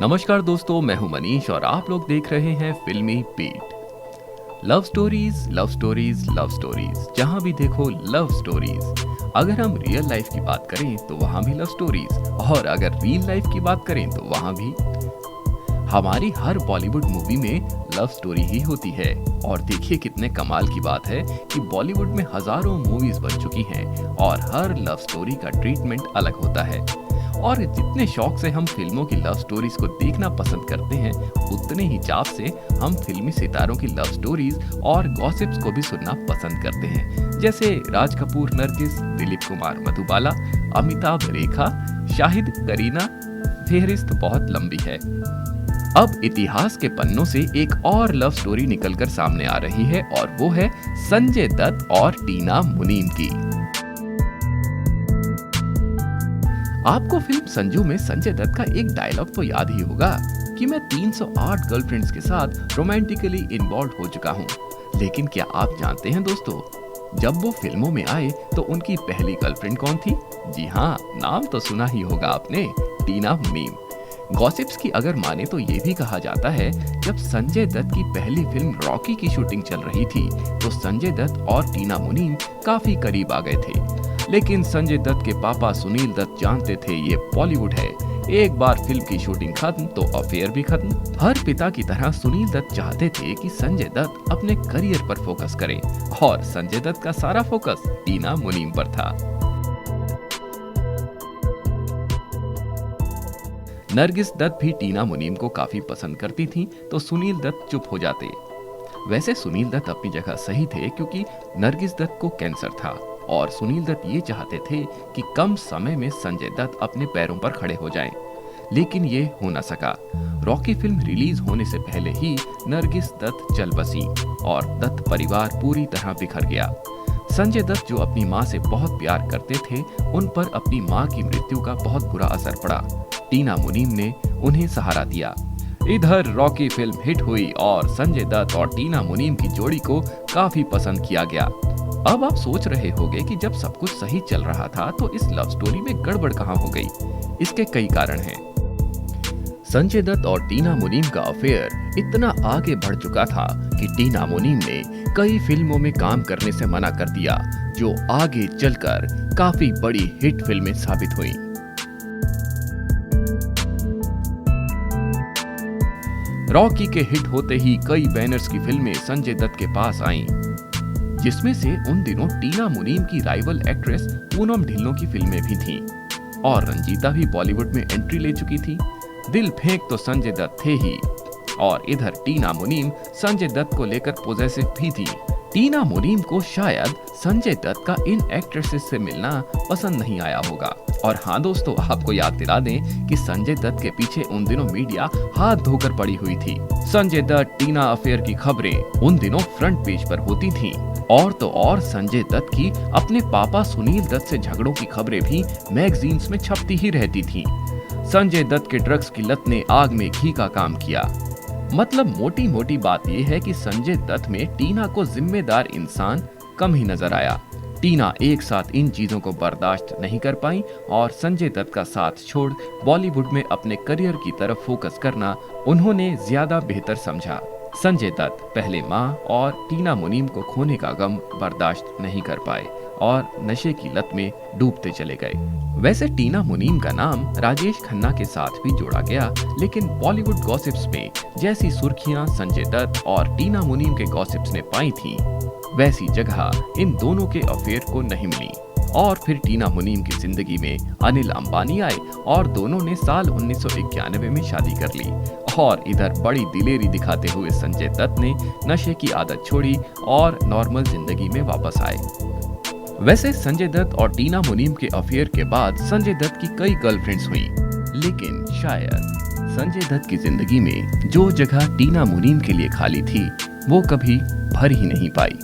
नमस्कार दोस्तों, मैं हूं मनीष और आप लोग देख रहे हैं Filmibeat. Love stories, love stories, love stories, जहां भी देखो लव स्टोरीज। अगर हम रियल लाइफ की बात करें तो वहां भी लव स्टोरीज, और अगर रियल लाइफ की बात करें तो वहां भी। हमारी हर बॉलीवुड मूवी में लव स्टोरी ही होती है। और देखिए कितने कमाल की बात है कि बॉलीवुड में हजारों मूवीज बन चुकी हैं और हर लव स्टोरी का ट्रीटमेंट अलग होता है। और जितने शौक से हम फिल्मों की लव स्टोरीज को देखना पसंद करते हैं, उतने ही चाव से हम फिल्मी सितारों की लव स्टोरीज और गॉसिप्स को भी सुनना पसंद करते हैं। जैसे राज कपूर नरगिस, दिलीप कुमार मधुबाला, अमिताभ रेखा, शाहिद करीना, फेहरिस्त बहुत लंबी है। अब इतिहास के पन्नों से एक और लव स्टोरी निकलकर सामने आ रही है और वो है संजय दत्त और टीना मुनीम की। आपको फिल्म संजू में संजय दत्त का एक डायलॉग तो याद ही होगा कि मैं 308 गर्लफ्रेंड्स के साथ रोमांटिकली इन्वॉल्व हो चुका हूँ। लेकिन क्या आप जानते हैं दोस्तों, जब वो फिल्मों में आए तो उनकी पहली गर्लफ्रेंड कौन थी? जी हाँ, नाम तो सुना ही होगा आपने, टीना मुनीम। गॉसिप्स की अगर माने तो ये भी कहा जाता है जब संजय दत्त की पहली फिल्म रॉकी की शूटिंग चल रही थी तो संजय दत्त और टीना मुनीम काफी करीब आ गए थे। लेकिन संजय दत्त के पापा सुनील दत्त जानते थे ये बॉलीवुड है, एक बार फिल्म की शूटिंग खत्म तो अफेयर भी खत्म। हर पिता की तरह सुनील दत्त चाहते थे कि संजय दत्त अपने करियर पर फोकस करें और संजय दत्त का सारा फोकस टीना मुनीम पर था। नरगिस दत्त भी टीना मुनीम को काफी पसंद करती थी तो सुनील दत्त चुप हो जाते। वैसे सुनील दत्त अपनी जगह सही थे क्योंकि नरगिस दत्त को कैंसर था और सुनील दत्त ये चाहते थे कि कम समय में संजय दत्त अपने पैरों पर खड़े हो जाएं। लेकिन ये हो न सका। रॉकी फिल्म रिलीज होने से पहले ही नरगिस दत्त चल बसी और दत्त परिवार पूरी तरह बिखर गया। संजय दत्त जो अपनी मां से बहुत प्यार करते थे, उन पर अपनी मां की मृत्यु का बहुत बुरा असर पड़ा। टीना मुनीम ने उन्हें सहारा दिया। इधर रॉकी फिल्म हिट हुई और संजय दत्त और टीना मुनीम की जोड़ी को काफी पसंद किया गया। अब आप सोच रहे होंगे कि जब सब कुछ सही चल रहा था तो इस लव स्टोरी में गड़बड़ कहां हो गई? इसके कई कारण हैं। संजय दत्त और टीना मुनीम का अफेयर इतना आगे बढ़ चुका था कि टीना मुनीम ने कई फिल्मों में काम करने से मना कर दिया, जो आगे चलकर काफी बड़ी हिट फिल्में साबित हुई। रॉकी के हिट होते ही कई बैनर्स की फिल्में संजय दत्त के पास आईं, जिसमें से उन दिनों टीना मुनीम की राइवल एक्ट्रेस पूनम ढिल्लों की फिल्में भी थीं और रंजीता भी बॉलीवुड में एंट्री ले चुकी थी। दिल फेंक तो संजय दत्त थे ही, और इधर टीना मुनीम संजय दत्त को लेकर पॉजिटिव भी थी। टीना मुनीम को शायद संजय दत्त का इन एक्ट्रेसेस से मिलना पसंद नहीं आया होगा। और हाँ दोस्तों, आपको याद दिला दें कि संजय दत्त के पीछे उन दिनों मीडिया हाथ धोकर पड़ी हुई थी। संजय दत्त टीना अफेयर की खबरें उन दिनों फ्रंट पेज पर होती थीं। और तो और संजय दत्त की अपने पापा सुनील दत्त से झगड़ों की खबरें भी मैगजीन्स में छपती ही रहती थीं। संजय दत्त के ड्रग्स की लत ने आग में घी का काम किया। मतलब मोटी मोटी बात यह है कि संजय दत्त में टीना को जिम्मेदार इंसान कम ही नजर आया। टीना एक साथ इन चीजों को बर्दाश्त नहीं कर पाई और संजय दत्त का साथ छोड़ बॉलीवुड में अपने करियर की तरफ फोकस करना उन्होंने ज्यादा बेहतर समझा। संजय दत्त पहले मां और टीना मुनीम को खोने का गम बर्दाश्त नहीं कर पाए और नशे की लत में डूबते चले गए। वैसे टीना मुनीम का नाम राजेश खन्ना के साथ भी जोड़ा गया, लेकिन बॉलीवुड गॉसिप्स में जैसी सुर्खियां संजय दत्त और टीना मुनीम के गॉसिप्स ने पाई थी, वैसी जगह इन दोनों के अफेयर को नहीं मिली। और फिर टीना मुनीम की जिंदगी में अनिल अंबानी आए और दोनों ने साल 1991 में शादी कर ली। और इधर बड़ी दिलेरी दिखाते हुए संजय दत्त ने नशे की आदत छोड़ी और नॉर्मल जिंदगी में वापस आए। वैसे संजय दत्त और टीना मुनीम के अफेयर के बाद संजय दत्त की कई गर्लफ्रेंड्स हुई, लेकिन शायद संजय दत्त की जिंदगी में जो जगह टीना मुनीम के लिए खाली थी वो कभी भर ही नहीं पाई।